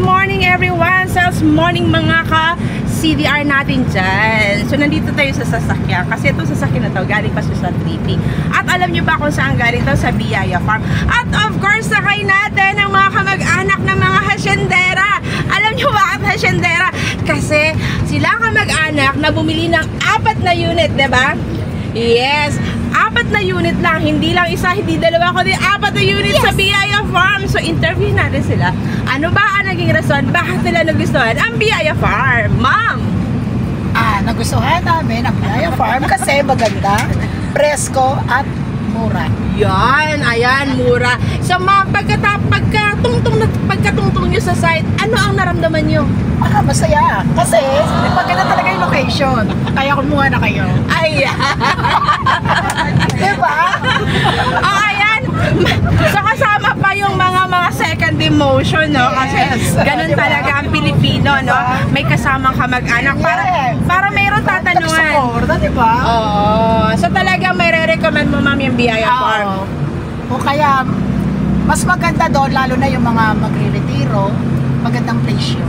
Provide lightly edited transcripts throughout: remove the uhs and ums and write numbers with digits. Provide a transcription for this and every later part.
morning everyone! Sales morning mga ka-CDR natin dyan. So nandito tayo sa sasakyan kasi itong sasakyan na to galing pa siya sa tripping. At alam nyo ba kung saan galing to? Sa Biyaya Farm. At of course sakay natin ang mga kamag-anak ng mga hasyendera. Alam nyo bakit hasyendera? Kasi sila kamag-anak na bumili ng 4 na unit, diba? Yes! 4 na unit lang, hindi lang isa, hindi dalawa, kundi 4 na unit sa Biyaya Farm. So interview natin sila. Ano ba ang naging rason? Bakit nila nagustuhan ang Biyaya Farm? Ma'am! Nagustuhan namin ang Biyaya Farm kasi maganda, presko at mura. Yan, ayan, mura. So ma'am, pagkatungtong nyo sa site, ano ang naramdaman nyo? Masaya. Kasi maganda talaga yung location. Kaya kumuha na kayo. Ay! Diba? Oh, ayan. So kasama pa yung mga second emotion, no? Kasi ganun talaga ang Pilipino, no? May kasamang kamag-anak para mayroong tatanungan. Nagsuporta, diba? Oo. So talaga may re-recommend mo, ma'am, yung Biyaya Farm. O kaya, mas maganda doon, lalo na yung mga magre-retiro, magandang presyo.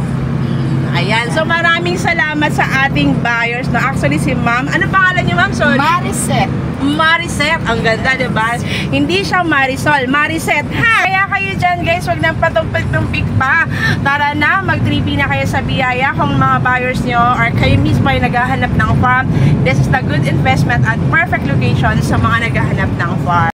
Ayan, so maraming salamat sa ating buyers, no? Actually si ma'am, ano pangalan niyo, ma'am? Sorry. Mariset. Mariset, ang ganda, diba? Hindi siya Marisol, Mariset, ha? Kaya kayo dyan, guys, wag nang patumpik-tumpik pa. Tara na, mag-tripping na kayo sa Biyaya kung mga buyers nyo or kayo mismo ay naghahanap ng farm. This is the good investment at perfect location sa mga naghahanap ng farm.